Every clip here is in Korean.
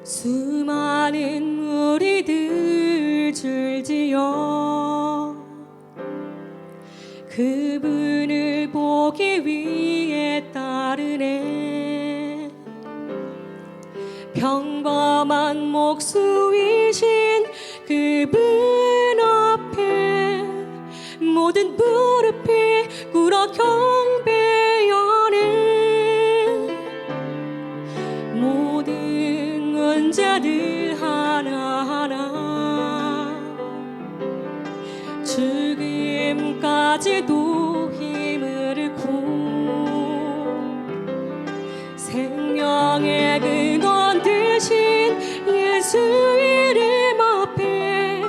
수많은 무리들 줄지어 그분을 보기 위해 따르네. 평범한 목수이신 그분 앞에 모든 무릎이 꿇어 경배하네. 모든 문제들 하나하나 죽음까지도 힘을 잃고 생명의 근원 되신 예수 이름 앞에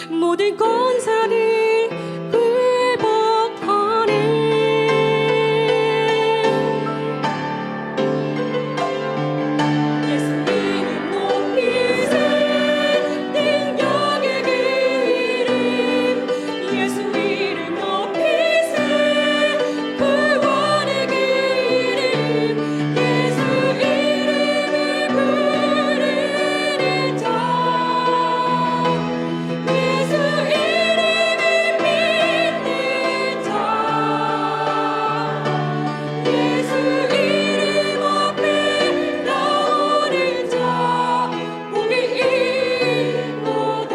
모든 권세를 굴복하네. 예수 이름 높이세 능력의 그 이름 예수 이름 높이세 구원의 그 이름 예수 이름을 부르는 자 예수 이름을 믿는 자 예수 이름 앞에 나오는 자 복이 있도다.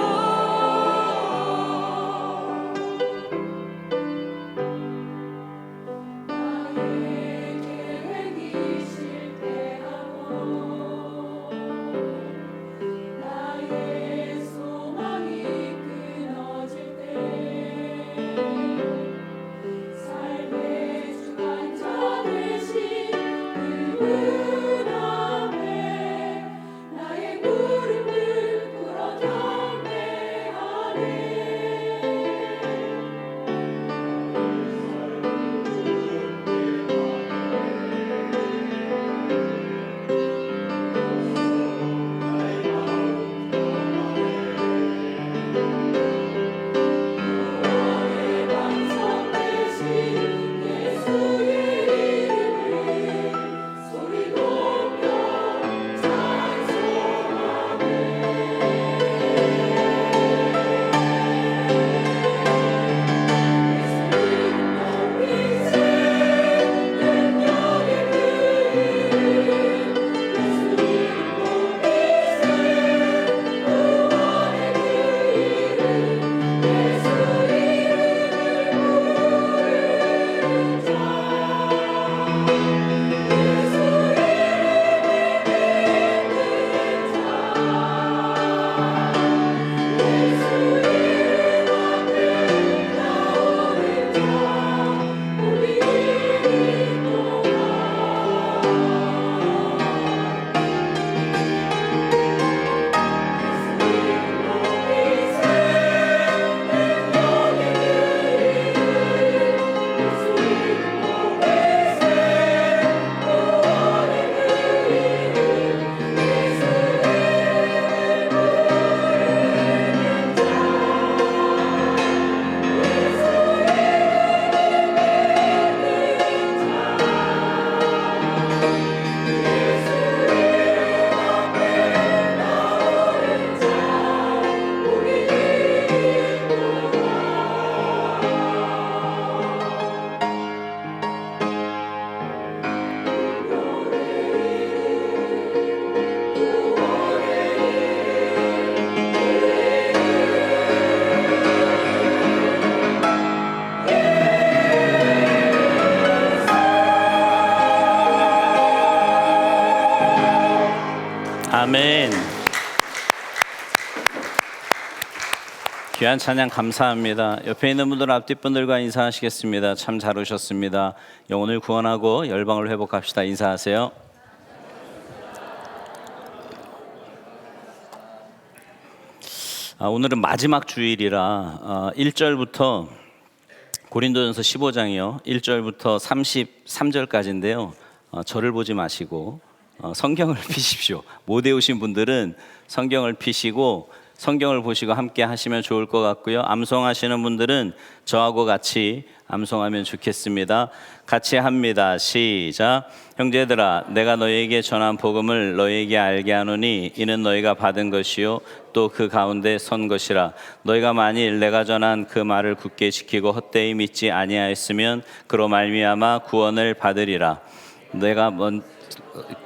나의 계획이 실패하고 나의 소망이 끊어질 때 삶의 주관자 되신 그분 앞에 나의 무릎을 꿇어 경배하네. 방석 대신 예수의 이름을 소리 높여 찬송하네. 예수 이름 높이세 능력의 그 이름 예수 이름 높이세 구원의 그 이름 예수 이름을 부르는 자 예수 아멘. 귀한 찬양 감사합니다. 옆에 있는 분들 앞뒤 분들과 인사하시겠습니다. 참 잘 오셨습니다. 영혼을 구원하고 열방을 회복합시다. 인사하세요. 오늘은 마지막 주일이라 1절부터 고린도전서 15장이요 1절부터 33절까지인데요 저를 보지 마시고 성경을 피십시오. 못 외우신 분들은 성경을 피시고 성경을 보시고 함께 하시면 좋을 것 같고요. 암송하시는 분들은 저하고 같이 암송하면 좋겠습니다. 같이 합니다. 시작. 형제들아, 내가 너희에게 전한 복음을 너희에게 알게 하노니 이는 너희가 받은 것이요 또 그 가운데 선 것이라. 너희가 만일 내가 전한 그 말을 굳게 지키고 헛되이 믿지 아니하였으면 그로 말미암아 구원을 받으리라. 내가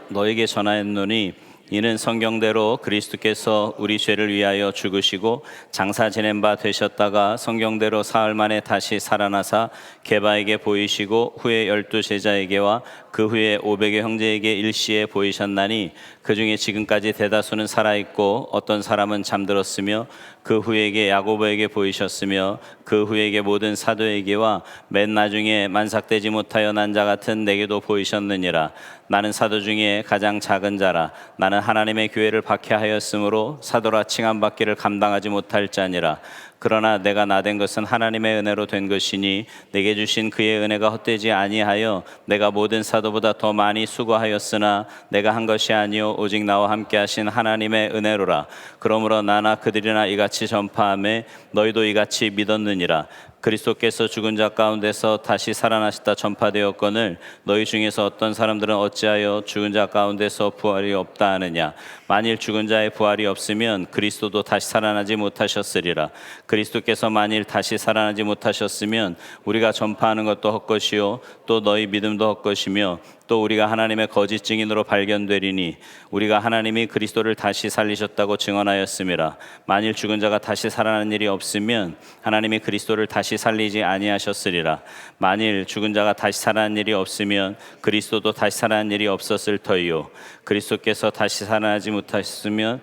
너에게 전하였노니 이는 성경대로 그리스도께서 우리 죄를 위하여 죽으시고 장사 지낸 바 되셨다가 성경대로 사흘 만에 다시 살아나사 게바에게 보이시고 후에 12 제자에게와 그 후에 500의 형제에게 일시에 보이셨나니 그 중에 지금까지 대다수는 살아있고 어떤 사람은 잠들었으며 그 후에게 야고보에게 보이셨으며 그 후에게 모든 사도에게와 맨 나중에 만삭되지 못하여 난 자 같은 내게도 보이셨느니라. 나는 사도 중에 가장 작은 자라. 나는 하나님의 교회를 박해하였으므로 사도라 칭함받기를 감당하지 못할 자니라. 그러나 내가 나된 것은 하나님의 은혜로 된 것이니 내게 주신 그의 은혜가 헛되지 아니하여 내가 모든 사도보다 더 많이 수고하였으나 내가 한 것이 아니요 오직 나와 함께 하신 하나님의 은혜로라. 그러므로 나나 그들이나 이같이 전파하매 너희도 이같이 믿었느니라. 그리스도께서 죽은 자 가운데서 다시 살아나셨다 전파되었거늘 너희 중에서 어떤 사람들은 어찌하여 죽은 자 가운데서 부활이 없다 하느냐. 만일 죽은 자의 부활이 없으면 그리스도도 다시 살아나지 못하셨으리라. 그리스도께서 만일 다시 살아나지 못하셨으면 우리가 전파하는 것도 헛것이요 또 너희 믿음도 헛것이며 또 우리가 하나님의 거짓 증인으로 발견되리니 우리가 하나님이 그리스도를 다시 살리셨다고 증언하였음이라. 만일 죽은 자가 다시 살아나는 일이 없으면 하나님이 그리스도를 다시 살리지 아니하셨으리라. 만일 죽은 자가 다시 살아나는 일이 없으면 그리스도도 다시 살아나는 일이 없었을 터이요. 그리스도께서 다시 살아나지 못하셨으면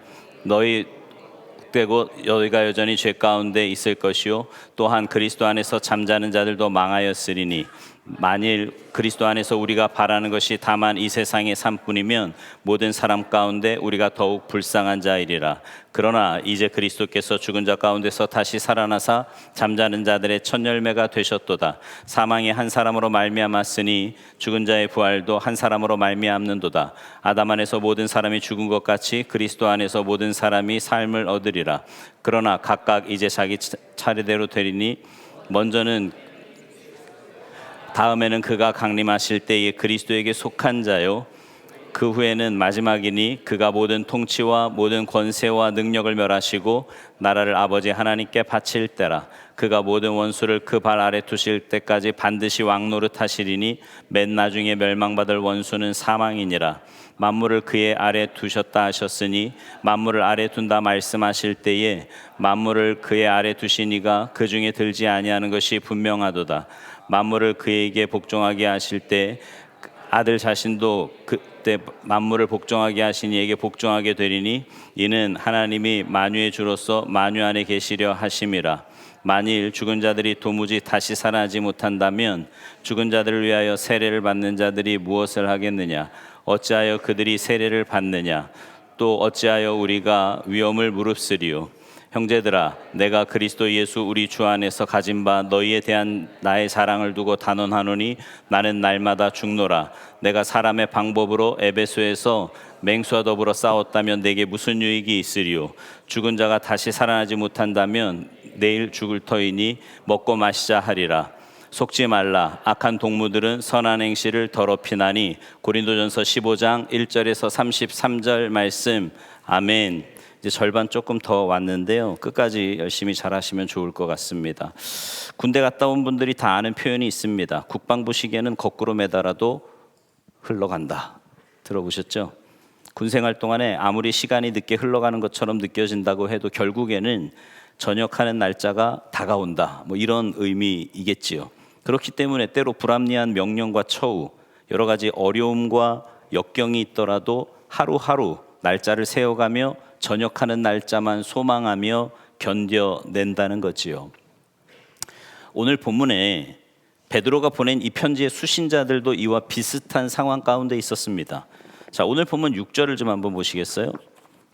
너희가 여전히 죄 가운데 있을 것이요 또한 그리스도 안에서 잠자는 자들도 망하였으리니 만일 그리스도 안에서 우리가 바라는 것이 다만 이 세상의 삶뿐이면 모든 사람 가운데 우리가 더욱 불쌍한 자이리라. 그러나 이제 그리스도께서 죽은 자 가운데서 다시 살아나사 잠자는 자들의 첫 열매가 되셨도다. 사망이 한 사람으로 말미암았으니 죽은 자의 부활도 한 사람으로 말미암는도다. 아담 안에서 모든 사람이 죽은 것 같이 그리스도 안에서 모든 사람이 삶을 얻으리라. 그러나 각각 이제 자기 차례대로 되리니 먼저는 다음에는 그가 강림하실 때에 그리스도에게 속한 자요 그 후에는 마지막이니 그가 모든 통치와 모든 권세와 능력을 멸하시고 나라를 아버지 하나님께 바칠 때라. 그가 모든 원수를 그 발 아래 두실 때까지 반드시 왕노릇 하시리니 맨 나중에 멸망받을 원수는 사망이니라. 만물을 그의 아래 두셨다 하셨으니 만물을 아래 둔다 말씀하실 때에 만물을 그의 아래 두시니가 그 중에 들지 아니하는 것이 분명하도다. 만물을 그에게 복종하게 하실 때 아들 자신도 그때 만물을 복종하게 하신 이에게 복종하게 되리니 이는 하나님이 만유의 주로서 만유 안에 계시려 하심이라. 만일 죽은 자들이 도무지 다시 살아나지 못한다면 죽은 자들을 위하여 세례를 받는 자들이 무엇을 하겠느냐. 어찌하여 그들이 세례를 받느냐. 또 어찌하여 우리가 위험을 무릅쓰리요. 형제들아, 내가 그리스도 예수 우리 주 안에서 가진 바 너희에 대한 나의 사랑을 두고 단언하노니 나는 날마다 죽노라. 내가 사람의 방법으로 에베소에서 맹수와 더불어 싸웠다면 내게 무슨 유익이 있으리요. 죽은 자가 다시 살아나지 못한다면 내일 죽을 터이니 먹고 마시자 하리라. 속지 말라. 악한 동무들은 선한 행실을 더럽히나니. 고린도전서 15장 1절에서 33절 말씀. 아멘. 이제 절반 조금 더 왔는데요. 끝까지 열심히 잘하시면 좋을 것 같습니다. 군대 갔다 온 분들이 다 아는 표현이 있습니다. 국방부 시계는 거꾸로 매달아도 흘러간다. 들어보셨죠? 군생활 동안에 아무리 시간이 늦게 흘러가는 것처럼 느껴진다고 해도 결국에는 전역하는 날짜가 다가온다. 뭐 이런 의미이겠지요. 그렇기 때문에 때로 불합리한 명령과 처우, 여러 가지 어려움과 역경이 있더라도 하루하루 날짜를 세워가며 전역하는 날짜만 소망하며 견뎌낸다는 거지요. 오늘 본문에 베드로가 보낸 이 편지의 수신자들도 이와 비슷한 상황 가운데 있었습니다. 자, 오늘 본문 6절을 좀 한번 보시겠어요?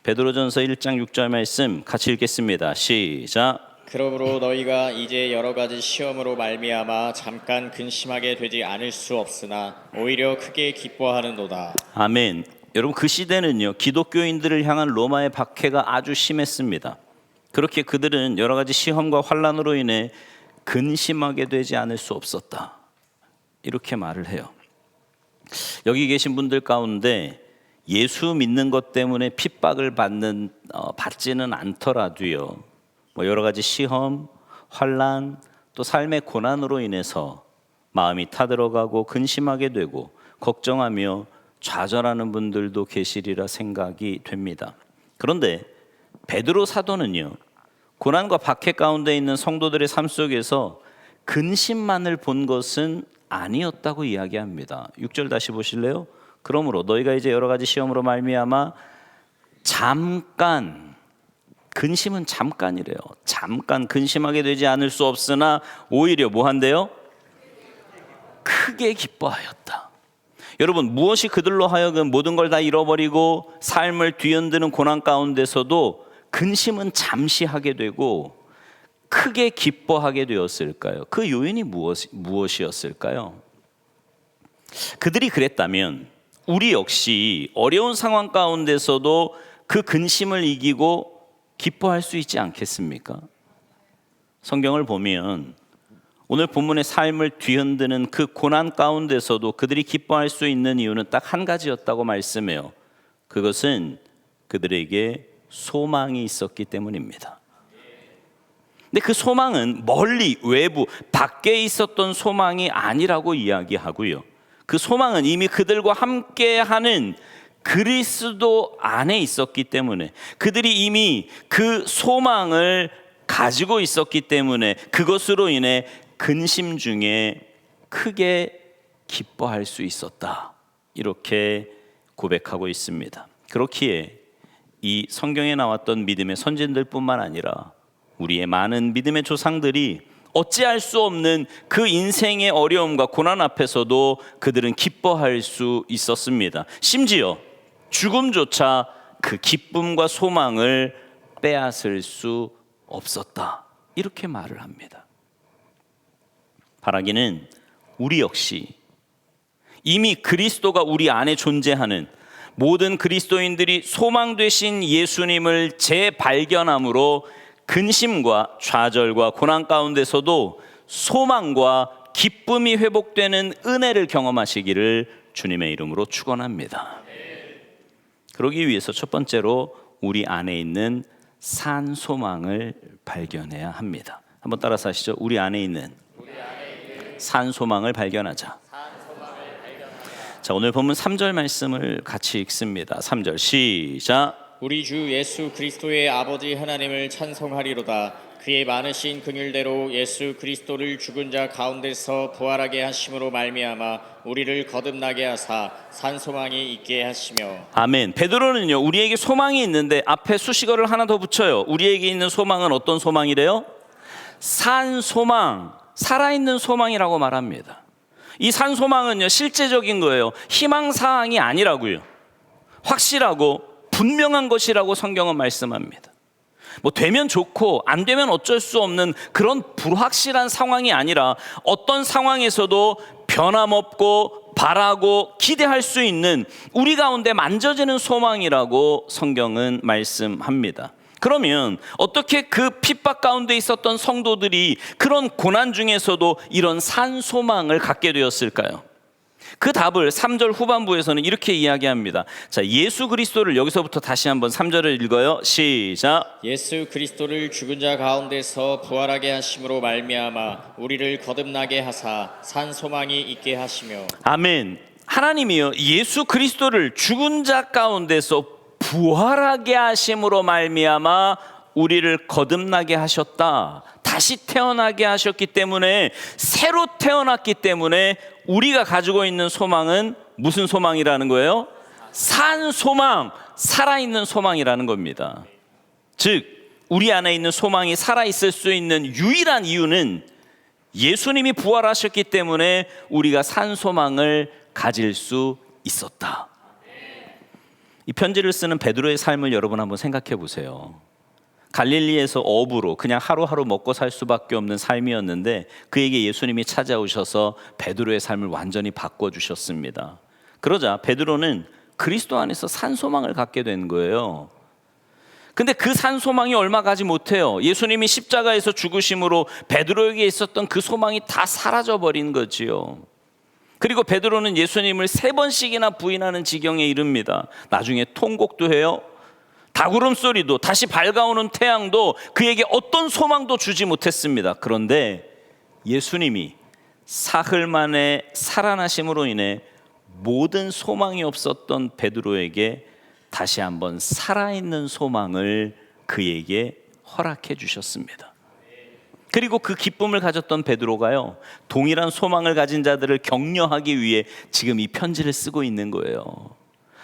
베드로전서 1장 6절 말씀 같이 읽겠습니다. 시작. 그러므로 너희가 이제 여러 가지 시험으로 말미암아 잠깐 근심하게 되지 않을 수 없으나 오히려 크게 기뻐하는도다. 아멘. 여러분, 그 시대는요, 기독교인들을 향한 로마의 박해가 아주 심했습니다. 그렇게 그들은 여러 가지 시험과 환난으로 인해 근심하게 되지 않을 수 없었다. 이렇게 말을 해요. 여기 계신 분들 가운데 예수 믿는 것 때문에 핍박을 받지는 않더라도요, 뭐 여러 가지 시험, 환난, 또 삶의 고난으로 인해서 마음이 타들어가고 근심하게 되고 걱정하며 좌절하는 분들도 계시리라 생각이 됩니다. 그런데 베드로 사도는요, 고난과 박해 가운데 있는 성도들의 삶 속에서 근심만을 본 것은 아니었다고 이야기합니다. 6절 다시 보실래요? 그러므로 너희가 이제 여러 가지 시험으로 말미암아 잠깐, 근심은 잠깐이래요. 잠깐 근심하게 되지 않을 수 없으나 오히려 뭐 한대요? 크게 기뻐하였다. 여러분, 무엇이 그들로 하여금 모든 걸 다 잃어버리고 삶을 뒤흔드는 고난 가운데서도 근심은 잠시 하게 되고 크게 기뻐하게 되었을까요? 그 요인이 무엇이었을까요? 그들이 그랬다면 우리 역시 어려운 상황 가운데서도 그 근심을 이기고 기뻐할 수 있지 않겠습니까? 성경을 보면 오늘 본문의 삶을 뒤흔드는 그 고난 가운데서도 그들이 기뻐할 수 있는 이유는 딱 한 가지였다고 말씀해요. 그것은 그들에게 소망이 있었기 때문입니다. 근데 그 소망은 멀리 외부 밖에 있었던 소망이 아니라고 이야기하고요, 그 소망은 이미 그들과 함께하는 그리스도 안에 있었기 때문에, 그들이 이미 그 소망을 가지고 있었기 때문에 그것으로 인해 근심 중에 크게 기뻐할 수 있었다. 이렇게 고백하고 있습니다. 그렇기에 이 성경에 나왔던 믿음의 선진들 뿐만 아니라 우리의 많은 믿음의 조상들이 어찌할 수 없는 그 인생의 어려움과 고난 앞에서도 그들은 기뻐할 수 있었습니다. 심지어 죽음조차 그 기쁨과 소망을 빼앗을 수 없었다. 이렇게 말을 합니다. 바라기는 우리 역시 이미 그리스도가 우리 안에 존재하는 모든 그리스도인들이 소망 되신 예수님을 재발견함으로 근심과 좌절과 고난 가운데서도 소망과 기쁨이 회복되는 은혜를 경험하시기를 주님의 이름으로 축원합니다. 그러기 위해서 첫 번째로 우리 안에 있는 산 소망을 발견해야 합니다. 한번 따라서 하시죠. 우리 안에 있는 산 소망을 발견하자. 자, 오늘 본문 3절 말씀을 같이 읽습니다. 3절 시작. 우리 주 예수 그리스도의 아버지 하나님을 찬송하리로다. 그의 많으신 긍휼대로 예수 그리스도를 죽은 자 가운데서 부활하게 하심으로 말미암아 우리를 거듭나게 하사 산 소망이 있게 하시며. 아멘. 베드로는요, 우리에게 소망이 있는데 앞에 수식어를 하나 더 붙여요. 우리에게 있는 소망은 어떤 소망이래요? 산 소망, 살아있는 소망이라고 말합니다. 이 산 소망은요, 실제적인 거예요. 희망사항이 아니라고요. 확실하고 분명한 것이라고 성경은 말씀합니다. 뭐 되면 좋고 안 되면 어쩔 수 없는 그런 불확실한 상황이 아니라 어떤 상황에서도 변함없고 바라고 기대할 수 있는 우리 가운데 만져지는 소망이라고 성경은 말씀합니다. 그러면 어떻게 그 핍박 가운데 있었던 성도들이 그런 고난 중에서도 이런 산 소망을 갖게 되었을까요? 그 답을 3절 후반부에서는 이렇게 이야기합니다. 자, 예수 그리스도를 여기서부터 다시 한번 3절을 읽어요. 시작. 예수 그리스도를 죽은 자 가운데서 부활하게 하심으로 말미암아 우리를 거듭나게 하사 산 소망이 있게 하시며. 아멘. 하나님이요, 예수 그리스도를 죽은 자 가운데서 부활하게 하심으로 말미암아 우리를 거듭나게 하셨다. 다시 태어나게 하셨기 때문에, 새로 태어났기 때문에 우리가 가지고 있는 소망은 무슨 소망이라는 거예요? 산 소망, 살아있는 소망이라는 겁니다. 즉 우리 안에 있는 소망이 살아있을 수 있는 유일한 이유는 예수님이 부활하셨기 때문에 우리가 산 소망을 가질 수 있었다. 이 편지를 쓰는 베드로의 삶을 여러분 한번 생각해 보세요. 갈릴리에서 어부로 그냥 하루하루 먹고 살 수밖에 없는 삶이었는데 그에게 예수님이 찾아오셔서 베드로의 삶을 완전히 바꿔주셨습니다. 그러자 베드로는 그리스도 안에서 산 소망을 갖게 된 거예요. 근데 그 산 소망이 얼마 가지 못해요. 예수님이 십자가에서 죽으심으로 베드로에게 있었던 그 소망이 다 사라져 버린 거지요. 그리고 베드로는 예수님을 3번씩이나 부인하는 지경에 이릅니다. 나중에 통곡도 해요. 다구름 소리도, 다시 밝아오는 태양도 그에게 어떤 소망도 주지 못했습니다. 그런데 예수님이 사흘 만에 살아나심으로 인해 모든 소망이 없었던 베드로에게 다시 한번 살아있는 소망을 그에게 허락해 주셨습니다. 그리고 그 기쁨을 가졌던 베드로가요, 동일한 소망을 가진 자들을 격려하기 위해 지금 이 편지를 쓰고 있는 거예요.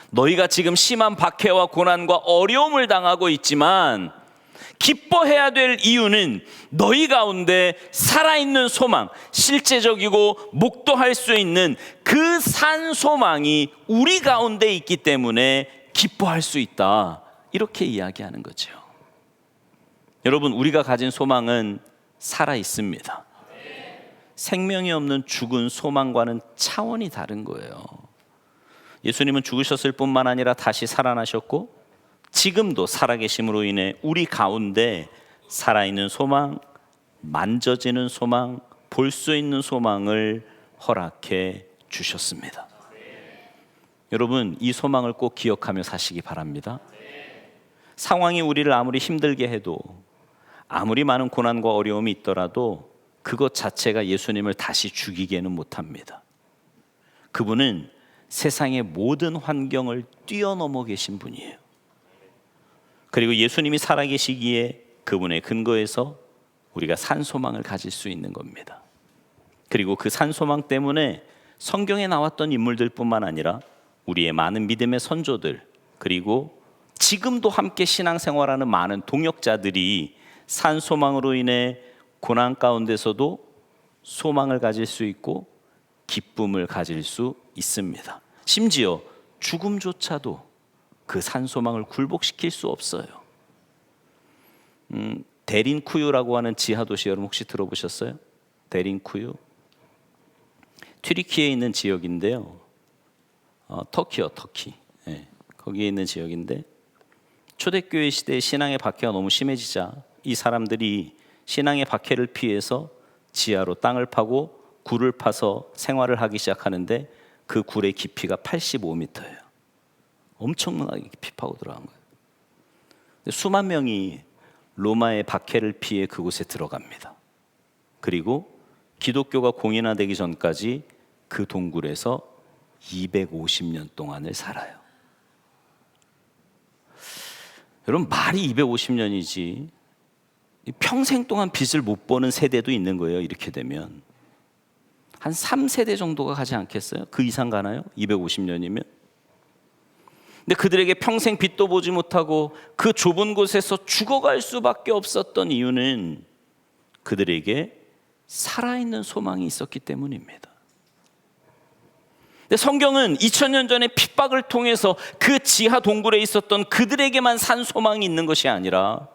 너희가 지금 심한 박해와 고난과 어려움을 당하고 있지만 기뻐해야 될 이유는 너희 가운데 살아있는 소망, 실제적이고 목도할 수 있는 그 산 소망이 우리 가운데 있기 때문에 기뻐할 수 있다. 이렇게 이야기하는 거죠. 여러분, 우리가 가진 소망은 살아 있습니다. 생명이 없는 죽은 소망과는 차원이 다른 거예요. 예수님은 죽으셨을 뿐만 아니라 다시 살아나셨고 지금도 살아계심으로 인해 우리 가운데 살아있는 소망, 만져지는 소망, 볼 수 있는 소망을 허락해 주셨습니다. 여러분, 이 소망을 꼭 기억하며 사시기 바랍니다. 상황이 우리를 아무리 힘들게 해도, 아무리 많은 고난과 어려움이 있더라도 그것 자체가 예수님을 다시 죽이게는 못합니다. 그분은 세상의 모든 환경을 뛰어넘어 계신 분이에요. 그리고 예수님이 살아계시기에 그분의 근거에서 우리가 산소망을 가질 수 있는 겁니다. 그리고 그 산소망 때문에 성경에 나왔던 인물들 뿐만 아니라 우리의 많은 믿음의 선조들, 그리고 지금도 함께 신앙생활하는 많은 동역자들이 산소망으로 인해 고난 가운데서도 소망을 가질 수 있고 기쁨을 가질 수 있습니다. 심지어 죽음조차도 그 산소망을 굴복시킬 수 없어요. 데린쿠유라고 하는 지하도시 여러분 혹시 들어보셨어요? 데린쿠유? 튀르키예에 있는 지역인데요. 터키요, 터키. 네, 거기에 있는 지역인데 초대교회 시대에 신앙의 박해가 너무 심해지자 이 사람들이 신앙의 박해를 피해서 지하로 땅을 파고 굴을 파서 생활을 하기 시작하는데 그 굴의 깊이가 85m예요. 엄청나게 깊이 파고 들어간 거예요. 수만 명이 로마의 박해를 피해 그곳에 들어갑니다. 그리고 기독교가 공인화되기 전까지 그 동굴에서 250년 동안을 살아요. 여러분, 말이 250년이지 평생 동안 빚을 못 버는 세대도 있는 거예요. 이렇게 되면 한 3세대 정도가 가지 않겠어요? 그 이상 가나요? 250년이면? 근데 그들에게 평생 빚도 보지 못하고 그 좁은 곳에서 죽어갈 수밖에 없었던 이유는 그들에게 살아있는 소망이 있었기 때문입니다. 근데 성경은 2000년 전에 핍박을 통해서 그 지하 동굴에 있었던 그들에게만 산 소망이 있는 것이 아니라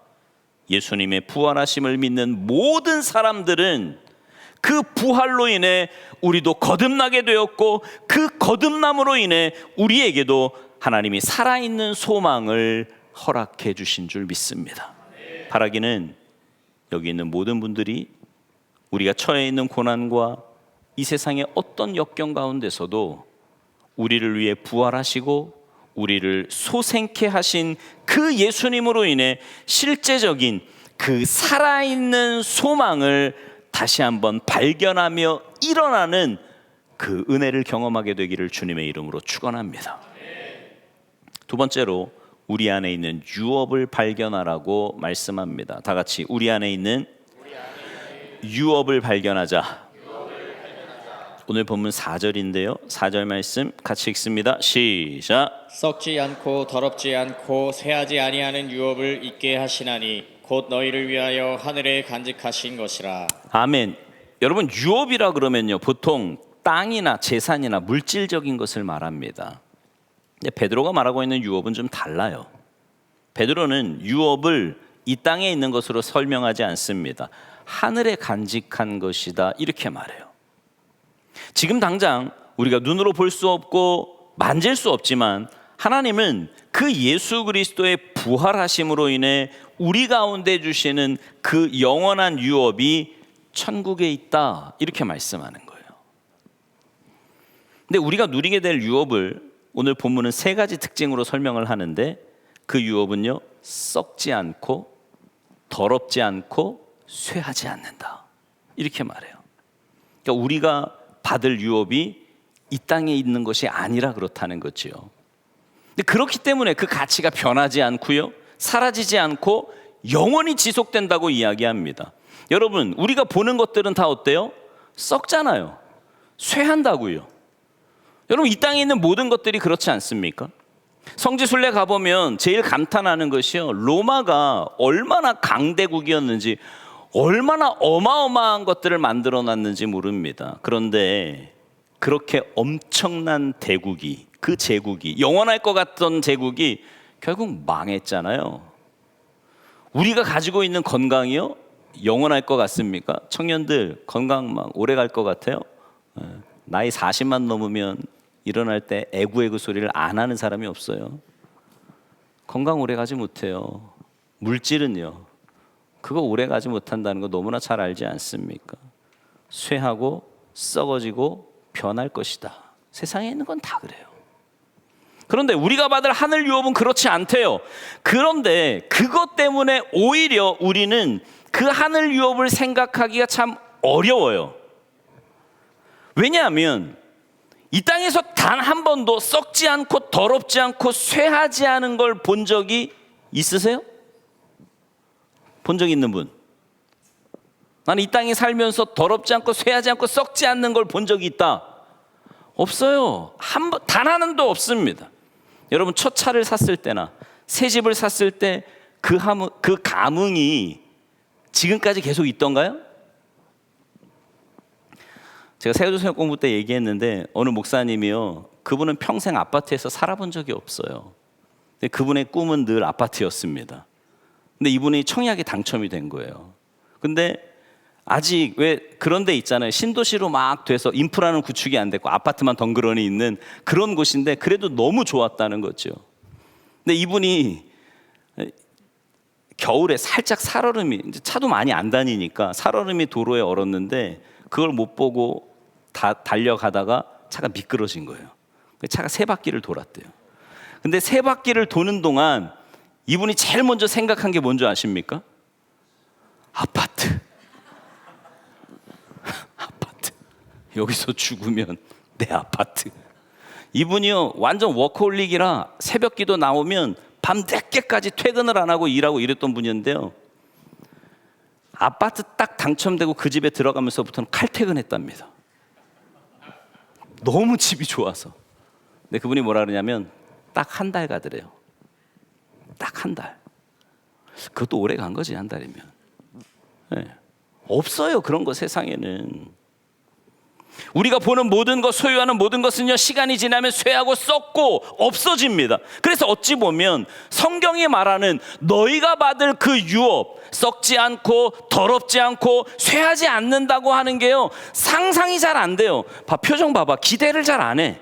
예수님의 부활하심을 믿는 모든 사람들은 그 부활로 인해 우리도 거듭나게 되었고 그 거듭남으로 인해 우리에게도 하나님이 살아있는 소망을 허락해 주신 줄 믿습니다. 바라기는 여기 있는 모든 분들이 우리가 처해 있는 고난과 이 세상의 어떤 역경 가운데서도 우리를 위해 부활하시고 우리를 소생케 하신 그 예수님으로 인해 실제적인 그 살아있는 소망을 다시 한번 발견하며 일어나는 그 은혜를 경험하게 되기를 주님의 이름으로 축원합니다. 두 번째로 우리 안에 있는 유업을 발견하라고 말씀합니다. 다 같이 우리 안에 있는 유업을 발견하자. 오늘 본문 4절인데요. 4절 말씀 같이 읽습니다. 시작. 썩지 않고 더럽지 않고 새하지 아니하는 유업을 있게 하시나니 곧 너희를 위하여 하늘에 간직하신 것이라. 아멘. 여러분, 유업이라 그러면요 보통 땅이나 재산이나 물질적인 것을 말합니다. 근데 베드로가 말하고 있는 유업은 좀 달라요. 베드로는 유업을 이 땅에 있는 것으로 설명하지 않습니다. 하늘에 간직한 것이다 이렇게 말해요. 지금 당장 우리가 눈으로 볼 수 없고 만질 수 없지만 하나님은 그 예수 그리스도의 부활하심으로 인해 우리 가운데 주시는 그 영원한 유업이 천국에 있다, 이렇게 말씀하는 거예요. 근데 우리가 누리게 될 유업을 오늘 본문은 세 가지 특징으로 설명을 하는데, 그 유업은요, 썩지 않고 더럽지 않고 쇠하지 않는다, 이렇게 말해요. 그러니까 우리가 받을 유업이 이 땅에 있는 것이 아니라 그렇다는 거지요. 근데 그렇기 때문에 그 가치가 변하지 않고요, 사라지지 않고 영원히 지속된다고 이야기합니다. 여러분, 우리가 보는 것들은 다 어때요? 썩잖아요. 쇠한다고요. 여러분, 이 땅에 있는 모든 것들이 그렇지 않습니까? 성지순례 가보면 제일 감탄하는 것이요, 로마가 얼마나 강대국이었는지, 얼마나 어마어마한 것들을 만들어 놨는지 모릅니다. 그런데 그렇게 엄청난 대국이, 그 제국이, 영원할 것 같던 제국이 결국 망했잖아요. 우리가 가지고 있는 건강이요, 영원할 것 같습니까? 청년들 건강 막 오래 갈 것 같아요? 나이 40만 넘으면 일어날 때 에구에구 소리를 안 하는 사람이 없어요. 건강 오래 가지 못해요. 물질은요, 그거 오래 가지 못한다는 거 너무나 잘 알지 않습니까? 쇠하고 썩어지고 변할 것이다. 세상에 있는 건 다 그래요. 그런데 우리가 받을 하늘 유업은 그렇지 않대요. 그런데 그것 때문에 오히려 우리는 그 하늘 유업을 생각하기가 참 어려워요. 왜냐하면 이 땅에서 단 한 번도 썩지 않고 더럽지 않고 쇠하지 않은 걸 본 적이 있으세요? 본 적 있는 분? 나는 이 땅에 살면서 더럽지 않고 쇠하지 않고 썩지 않는 걸 본 적이 있다. 없어요. 단 하나도 없습니다. 여러분, 첫 차를 샀을 때나 새 집을 샀을 때 그 감흥이 지금까지 계속 있던가요? 제가 세교도서역 공부 때 얘기했는데, 어느 목사님이요, 그분은 평생 아파트에서 살아본 적이 없어요. 근데 그분의 꿈은 늘 아파트였습니다. 근데 이분이 청약에 당첨이 된 거예요. 근데 아직 왜 그런 데 있잖아요. 신도시로 막 돼서 인프라는 구축이 안 됐고 아파트만 덩그러니 있는 그런 곳인데 그래도 너무 좋았다는 거죠. 근데 이분이 겨울에 살짝 살얼음이, 이제 차도 많이 안 다니니까 살얼음이 도로에 얼었는데 그걸 못 보고 달려가다가 차가 미끄러진 거예요. 차가 3바퀴를 돌았대요. 근데 3바퀴를 도는 동안 이분이 제일 먼저 생각한 게 뭔지 아십니까? 아파트. 아파트. 여기서 죽으면 내 아파트. 이분이요, 완전 워커홀릭이라 새벽 기도 나오면 밤 늦게까지 퇴근을 안 하고 일하고 이랬던 분이었는데요, 아파트 딱 당첨되고 그 집에 들어가면서부터는 칼퇴근했답니다. 너무 집이 좋아서. 근데 그분이 뭐라 그러냐면 딱 한 달 가더래요. 딱 한 달. 그것도 오래 간 거지, 한 달이면. 네. 없어요, 그런 거 세상에는. 우리가 보는 모든 것, 소유하는 모든 것은요, 시간이 지나면 쇠하고 썩고 없어집니다. 그래서 어찌 보면 성경이 말하는 너희가 받을 그 유업, 썩지 않고 더럽지 않고 쇠하지 않는다고 하는 게요, 상상이 잘 안 돼요. 표정 봐봐. 기대를 잘 안 해.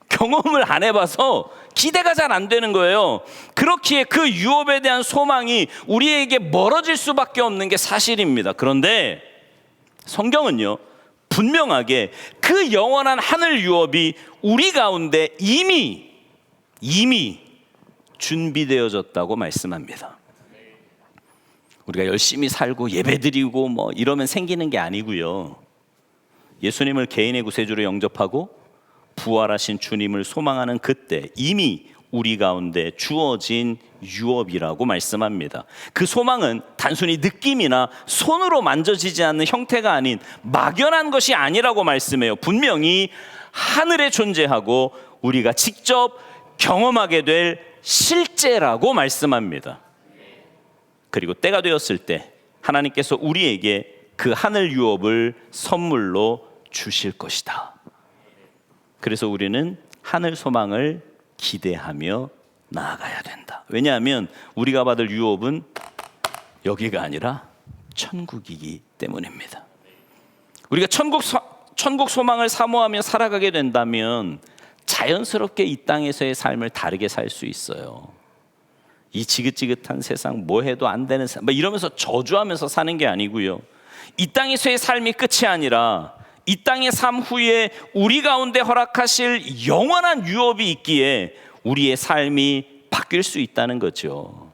경험을 안 해봐서 기대가 잘 안 되는 거예요. 그렇기에 그 유업에 대한 소망이 우리에게 멀어질 수밖에 없는 게 사실입니다. 그런데 성경은요, 분명하게 그 영원한 하늘 유업이 우리 가운데 이미 준비되어졌다고 말씀합니다. 우리가 열심히 살고 예배드리고 뭐 이러면 생기는 게 아니고요, 예수님을 개인의 구세주로 영접하고 부활하신 주님을 소망하는 그때 이미 우리 가운데 주어진 유업이라고 말씀합니다. 그 소망은 단순히 느낌이나 손으로 만져지지 않는 형태가 아닌 막연한 것이 아니라고 말씀해요. 분명히 하늘에 존재하고 우리가 직접 경험하게 될 실제라고 말씀합니다. 그리고 때가 되었을 때 하나님께서 우리에게 그 하늘 유업을 선물로 주실 것이다. 그래서 우리는 하늘 소망을 기대하며 나아가야 된다. 왜냐하면 우리가 받을 유업은 여기가 아니라 천국이기 때문입니다. 우리가 천국 소망을 사모하며 살아가게 된다면 자연스럽게 이 땅에서의 삶을 다르게 살 수 있어요. 이 지긋지긋한 세상, 뭐 해도 안 되는 세상, 뭐 이러면서 저주하면서 사는 게 아니고요. 이 땅에서의 삶이 끝이 아니라 이 땅의 삶 후에 우리 가운데 허락하실 영원한 유업이 있기에 우리의 삶이 바뀔 수 있다는 거죠.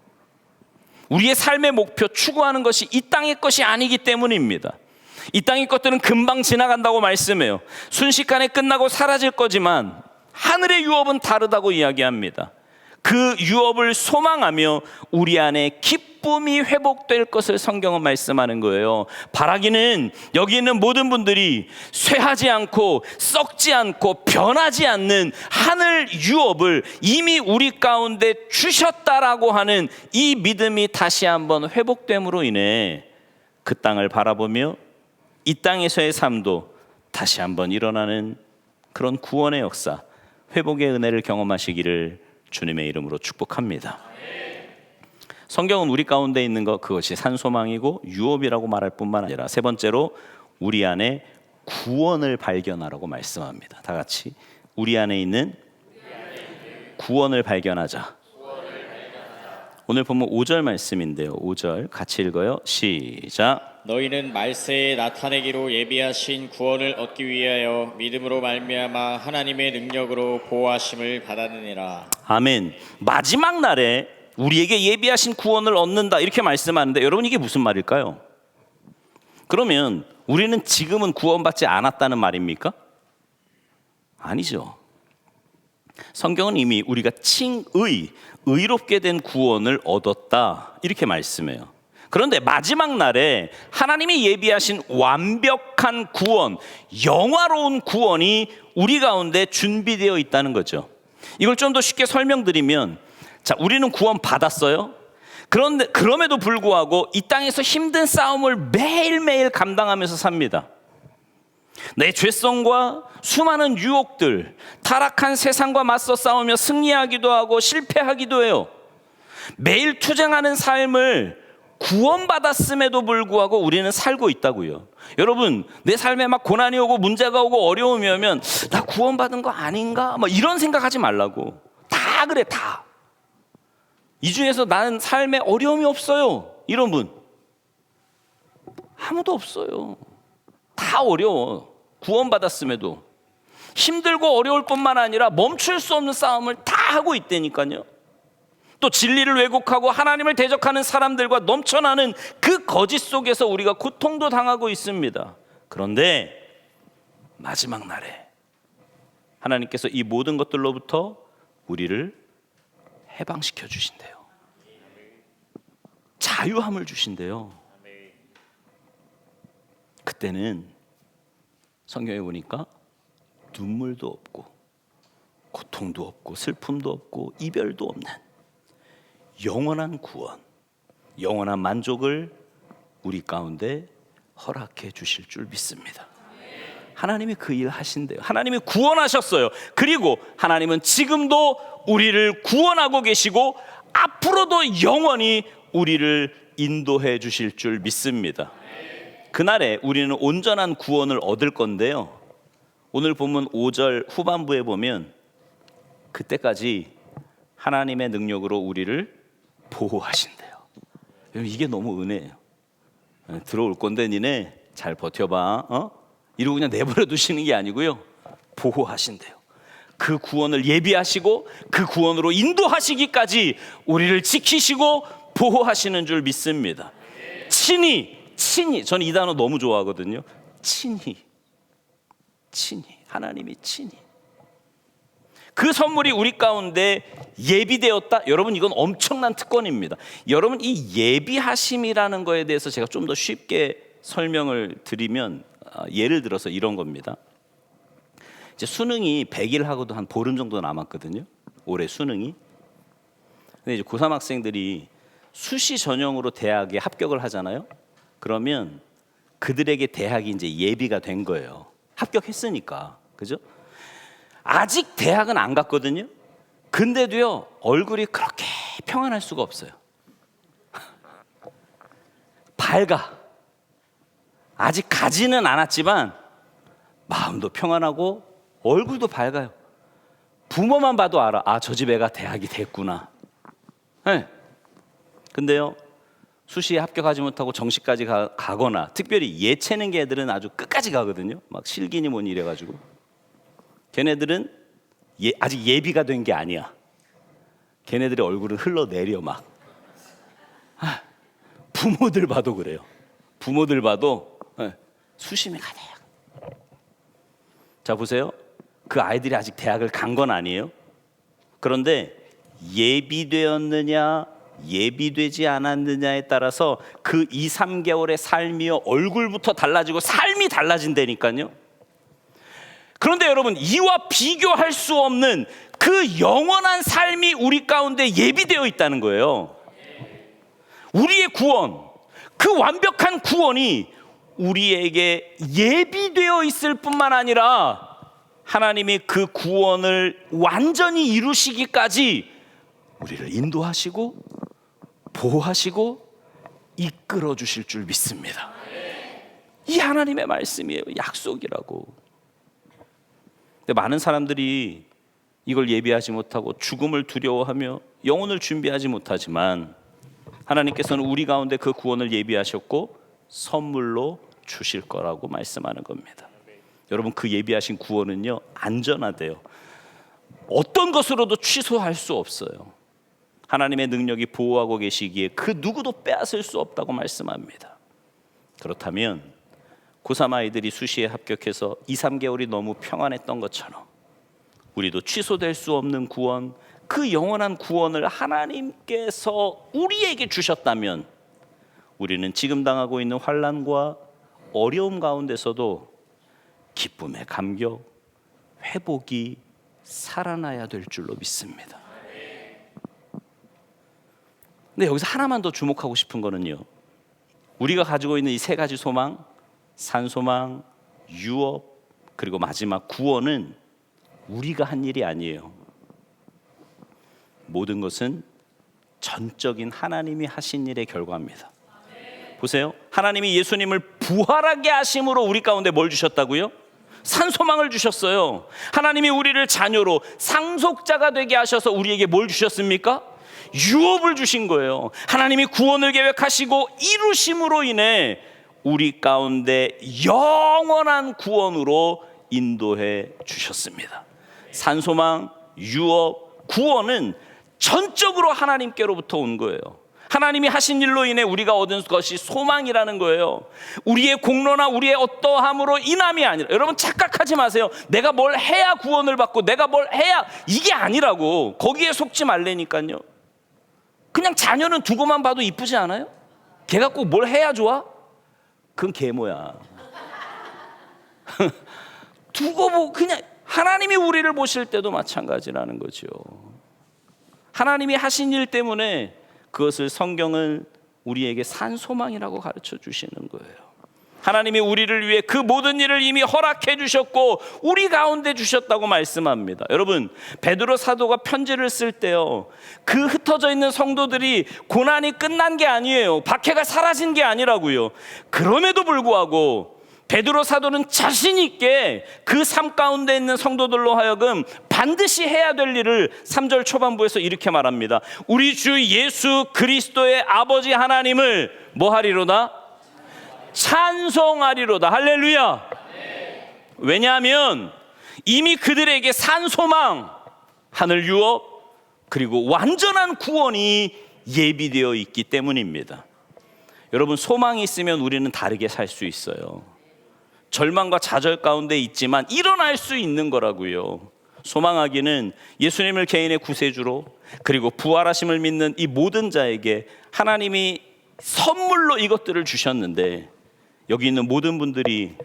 우리의 삶의 목표, 추구하는 것이 이 땅의 것이 아니기 때문입니다. 이 땅의 것들은 금방 지나간다고 말씀해요. 순식간에 끝나고 사라질 거지만 하늘의 유업은 다르다고 이야기합니다. 그 유업을 소망하며 우리 안에 기쁨이 회복될 것을 성경은 말씀하는 거예요. 바라기는 여기 있는 모든 분들이 쇠하지 않고 썩지 않고 변하지 않는 하늘 유업을 이미 우리 가운데 주셨다라고 하는 이 믿음이 다시 한번 회복됨으로 인해 그 땅을 바라보며 이 땅에서의 삶도 다시 한번 일어나는 그런 구원의 역사, 회복의 은혜를 경험하시기를 주님의 이름으로 축복합니다. 성경은 우리 가운데 있는 것, 그것이 산소망이고 유업이라고 말할 뿐만 아니라 세 번째로 우리 안에 구원을 발견하라고 말씀합니다. 다 같이 우리 안에 있는 구원을 발견하자. 오늘 보면 5절 말씀인데요. 5절 같이 읽어요. 시작. 너희는 말세에 나타내기로 예비하신 구원을 얻기 위하여 믿음으로 말미암아 하나님의 능력으로 보호하심을 받았느니라. 아멘. 마지막 날에 우리에게 예비하신 구원을 얻는다 이렇게 말씀하는데 여러분 이게 무슨 말일까요? 그러면 우리는 지금은 구원받지 않았다는 말입니까? 아니죠. 성경은 이미 우리가 의롭게 된 구원을 얻었다 이렇게 말씀해요. 그런데 마지막 날에 하나님이 예비하신 완벽한 구원, 영화로운 구원이 우리 가운데 준비되어 있다는 거죠. 이걸 좀 더 쉽게 설명드리면, 자, 우리는 구원 받았어요. 그런데 그럼에도 불구하고 이 땅에서 힘든 싸움을 매일매일 감당하면서 삽니다. 내 죄성과 수많은 유혹들, 타락한 세상과 맞서 싸우며 승리하기도 하고 실패하기도 해요. 매일 투쟁하는 삶을 구원받았음에도 불구하고 우리는 살고 있다고요. 여러분, 내 삶에 막 고난이 오고 문제가 오고 어려움이 오면 나 구원받은 거 아닌가? 막 이런 생각하지 말라고. 다 그래, 다. 이 중에서 나는 삶에 어려움이 없어요. 이런 분 아무도 없어요. 다 어려워. 구원받았음에도 힘들고 어려울 뿐만 아니라 멈출 수 없는 싸움을 다 하고 있다니까요. 또 진리를 왜곡하고 하나님을 대적하는 사람들과 넘쳐나는 그 거짓 속에서 우리가 고통도 당하고 있습니다. 그런데 마지막 날에 하나님께서 이 모든 것들로부터 우리를 해방시켜 주신대요. 자유함을 주신대요. 그때는 성경에 보니까 눈물도 없고 고통도 없고 슬픔도 없고 이별도 없는 영원한 구원, 영원한 만족을 우리 가운데 허락해 주실 줄 믿습니다. 하나님이 그 일 하신대요. 하나님이 구원하셨어요. 그리고 하나님은 지금도 우리를 구원하고 계시고 앞으로도 영원히 우리를 인도해 주실 줄 믿습니다. 그날에 우리는 온전한 구원을 얻을 건데요. 오늘 본문 5절 후반부에 보면 그때까지 하나님의 능력으로 우리를 보호하신대요. 이게 너무 은혜예요. 들어올 건데 니네 잘 버텨봐. 이러고 그냥 내버려 두시는 게 아니고요. 보호하신대요. 그 구원을 예비하시고 그 구원으로 인도하시기까지 우리를 지키시고 보호하시는 줄 믿습니다. 친히 저는 이 단어 너무 좋아하거든요. 친히 하나님이 친히 그 선물이 우리 가운데 예비되었다. 여러분 이건 엄청난 특권입니다. 여러분 이 예비하심이라는 거에 대해서 제가 좀 더 쉽게 설명을 드리면 예를 들어서 이런 겁니다. 이제 수능이 100일 하고도 한 보름 정도 남았거든요. 올해 수능이. 근데 이제 고3 학생들이 수시 전형으로 대학에 합격을 하잖아요. 그러면 그들에게 대학이 이제 예비가 된 거예요. 합격했으니까. 그죠? 아직 대학은 안 갔거든요. 근데도요, 얼굴이 그렇게 평안할 수가 없어요. 밝아. 아직 가지는 않았지만 마음도 평안하고 얼굴도 밝아요. 부모만 봐도 알아. 아, 저 집 애가 대학이 됐구나. 네. 근데요, 수시에 합격하지 못하고 정시까지 가거나 특별히 예체능 애들은 아주 끝까지 가거든요. 막 실기니 뭐니 이래가지고 걔네들은 아직 예비가 된 게 아니야. 걔네들의 얼굴은 흘러내려 막. 부모들 봐도 그래요. 부모들 봐도 수시에 가대요. 자, 보세요. 그 아이들이 아직 대학을 간 건 아니에요. 그런데 예비되었느냐 예비되지 않았느냐에 따라서 그 2, 3개월의 삶이요, 얼굴부터 달라지고 삶이 달라진다니까요. 그런데 여러분, 이와 비교할 수 없는 그 영원한 삶이 우리 가운데 예비되어 있다는 거예요. 우리의 구원, 그 완벽한 구원이 우리에게 예비되어 있을 뿐만 아니라 하나님이 그 구원을 완전히 이루시기까지 우리를 인도하시고 보호하시고 이끌어 주실 줄 믿습니다. 이 하나님의 말씀이에요. 약속이라고. 근데 많은 사람들이 이걸 예비하지 못하고 죽음을 두려워하며 영혼을 준비하지 못하지만 하나님께서는 우리 가운데 그 구원을 예비하셨고 선물로 주실 거라고 말씀하는 겁니다. 여러분, 그 예비하신 구원은요, 안전하대요. 어떤 것으로도 취소할 수 없어요. 하나님의 능력이 보호하고 계시기에 그 누구도 빼앗을 수 없다고 말씀합니다. 그렇다면 고3 아이들이 수시에 합격해서 2, 3개월이 너무 평안했던 것처럼 우리도 취소될 수 없는 구원, 그 영원한 구원을 하나님께서 우리에게 주셨다면 우리는 지금 당하고 있는 환난과 어려움 가운데서도 기쁨의 감격, 회복이 살아나야 될 줄로 믿습니다. 근데 여기서 하나만 더 주목하고 싶은 거는요, 우리가 가지고 있는 이 세 가지 소망, 산소망, 유업, 그리고 마지막 구원은 우리가 한 일이 아니에요. 모든 것은 전적인 하나님이 하신 일의 결과입니다. 보세요. 하나님이 예수님을 부활하게 하심으로 우리 가운데 뭘 주셨다고요? 산소망을 주셨어요. 하나님이 우리를 자녀로 상속자가 되게 하셔서 우리에게 뭘 주셨습니까? 유업을 주신 거예요. 하나님이 구원을 계획하시고 이루심으로 인해 우리 가운데 영원한 구원으로 인도해 주셨습니다. 산소망, 유업, 구원은 전적으로 하나님께로부터 온 거예요. 하나님이 하신 일로 인해 우리가 얻은 것이 소망이라는 거예요. 우리의 공로나 우리의 어떠함으로 인함이 아니라, 여러분 착각하지 마세요. 내가 뭘 해야 구원을 받고 내가 뭘 해야, 이게 아니라고. 거기에 속지 말라니까요. 그냥 자녀는 두고만 봐도 이쁘지 않아요? 걔가 꼭 뭘 해야 좋아? 그건 계모야. 두고 보고, 그냥 하나님이 우리를 보실 때도 마찬가지라는 거죠. 하나님이 하신 일 때문에 그것을 성경은 우리에게 산소망이라고 가르쳐 주시는 거예요. 하나님이 우리를 위해 그 모든 일을 이미 허락해 주셨고 우리 가운데 주셨다고 말씀합니다. 여러분, 베드로 사도가 편지를 쓸 때요, 그 흩어져 있는 성도들이 고난이 끝난 게 아니에요. 박해가 사라진 게 아니라고요. 그럼에도 불구하고 베드로 사도는 자신 있게 그 삶 가운데 있는 성도들로 하여금 반드시 해야 될 일을 3절 초반부에서 이렇게 말합니다. 우리 주 예수 그리스도의 아버지 하나님을 뭐 하리로다? 찬송하리로다. 할렐루야. 왜냐하면 이미 그들에게 산소망, 하늘 유업, 그리고 완전한 구원이 예비되어 있기 때문입니다. 여러분, 소망이 있으면 우리는 다르게 살 수 있어요. 절망과 좌절 가운데 있지만 일어날 수 있는 거라고요. 소망하기는 예수님을 개인의 구세주로, 그리고 부활하심을 믿는 이 모든 자에게 하나님이 선물로 이것들을 주셨는데, 여기 있는 모든 분들이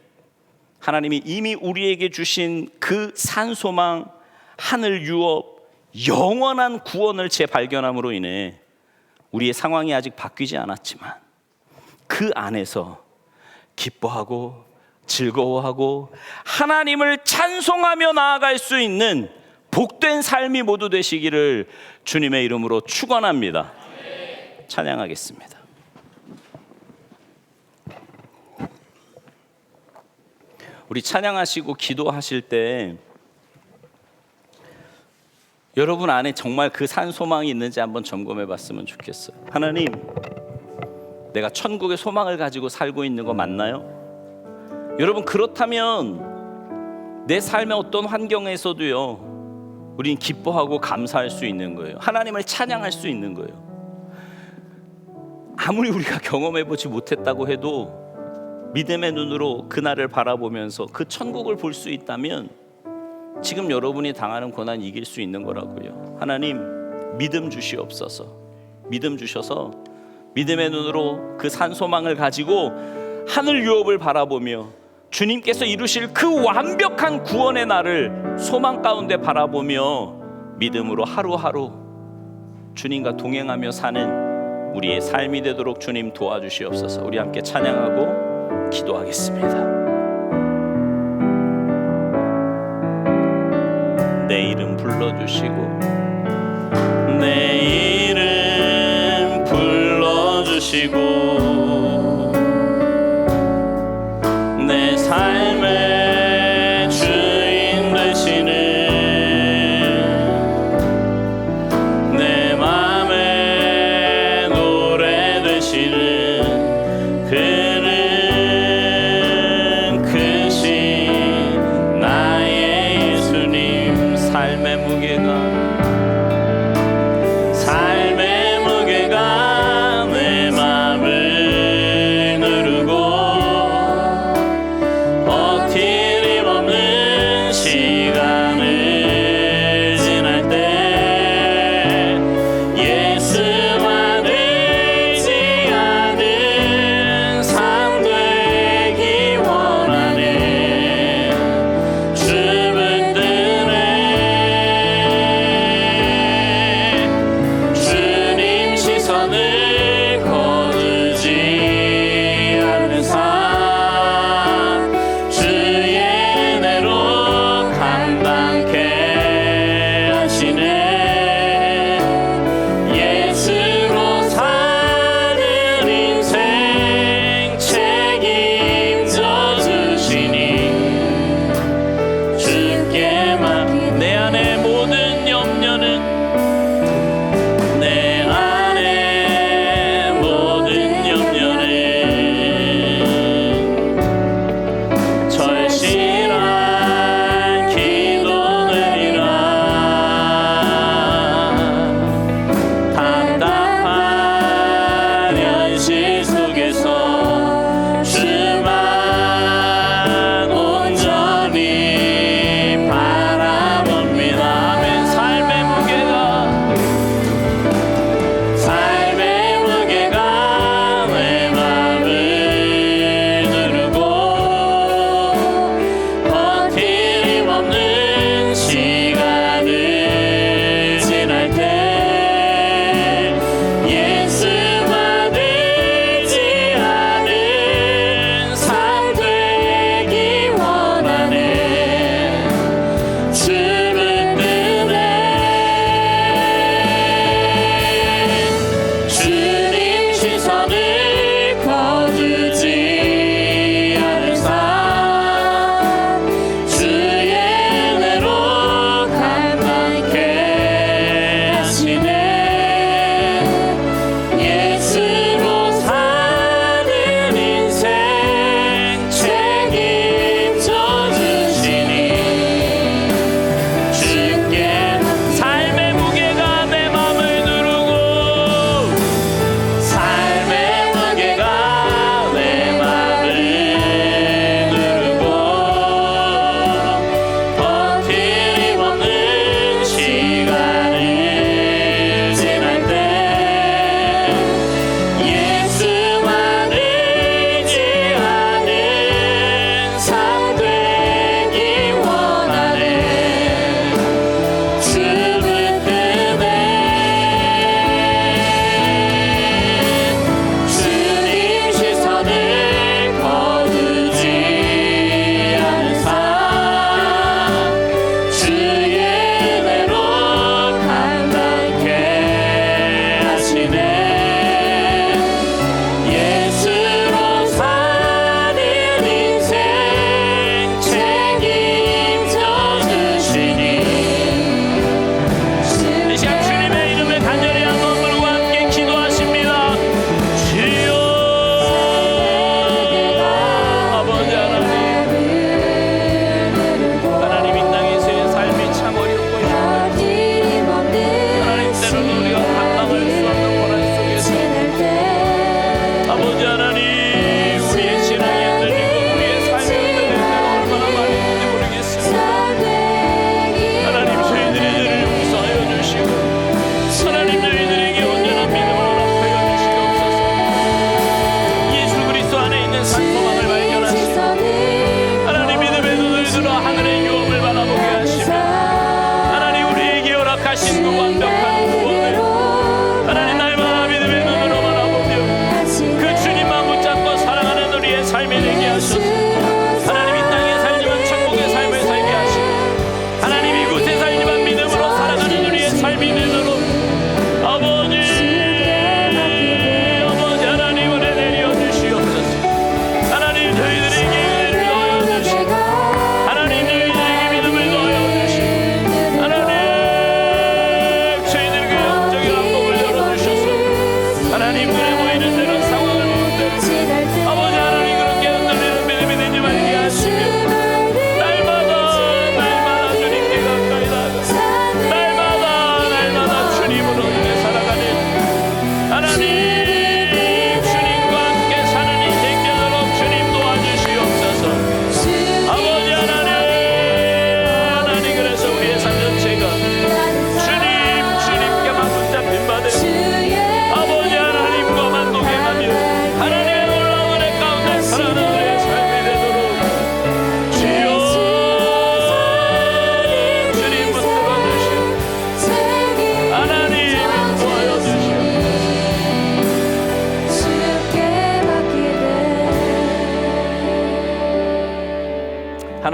하나님이 이미 우리에게 주신 그 산소망, 하늘 유업, 영원한 구원을 재발견함으로 인해 우리의 상황이 아직 바뀌지 않았지만 그 안에서 기뻐하고 즐거워하고 하나님을 찬송하며 나아갈 수 있는 복된 삶이 모두 되시기를 주님의 이름으로 축원합니다. 찬양하겠습니다. 우리 찬양하시고 기도하실 때 여러분 안에 정말 그 산 소망이 있는지 한번 점검해 봤으면 좋겠어요. 하나님, 내가 천국의 소망을 가지고 살고 있는 거 맞나요? 여러분, 그렇다면 내 삶의 어떤 환경에서도요, 우린 기뻐하고 감사할 수 있는 거예요. 하나님을 찬양할 수 있는 거예요. 아무리 우리가 경험해보지 못했다고 해도 믿음의 눈으로 그날을 바라보면서 그 천국을 볼 수 있다면 지금 여러분이 당하는 고난 이길 수 있는 거라고요. 하나님, 믿음 주시옵소서. 믿음 주셔서 믿음의 눈으로 그 산소망을 가지고 하늘 유업을 바라보며 주님께서 이루실 그 완벽한 구원의 날을 소망 가운데 바라보며 믿음으로 하루하루 주님과 동행하며 사는 우리의 삶이 되도록 주님 도와주시옵소서. 우리 함께 찬양하고 기도하겠습니다. 내 이름 불러주시고 내 이름 불러주시고 내 삶의 주인 되시는 내 맘의 노래 되시는 그는 크신 나의 예수님. 삶의 무게가 내 맘을 누르고 버틸 힘 없는 시간을 지날 때 예수만 의지하는 삶 되기 원하네. 주붙드는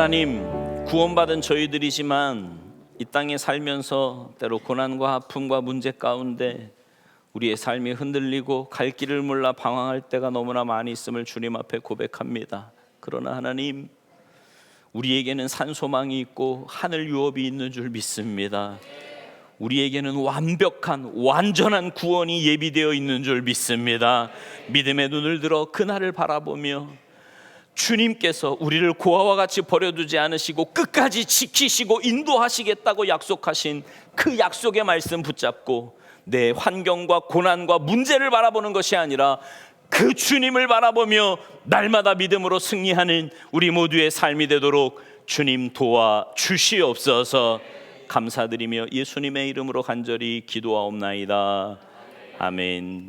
하나님, 구원받은 저희들이지만 이 땅에 살면서 때로 고난과 아픔과 문제 가운데 우리의 삶이 흔들리고 갈 길을 몰라 방황할 때가 너무나 많이 있음을 주님 앞에 고백합니다. 그러나 하나님, 우리에게는 산소망이 있고 하늘 유업이 있는 줄 믿습니다. 우리에게는 완벽한 완전한 구원이 예비되어 있는 줄 믿습니다. 믿음의 눈을 들어 그날을 바라보며 주님께서 우리를 고아와 같이 버려두지 않으시고 끝까지 지키시고 인도하시겠다고 약속하신 그 약속의 말씀 붙잡고 내 환경과 고난과 문제를 바라보는 것이 아니라 그 주님을 바라보며 날마다 믿음으로 승리하는 우리 모두의 삶이 되도록 주님 도와 주시옵소서. 감사드리며 예수님의 이름으로 간절히 기도하옵나이다. 아멘.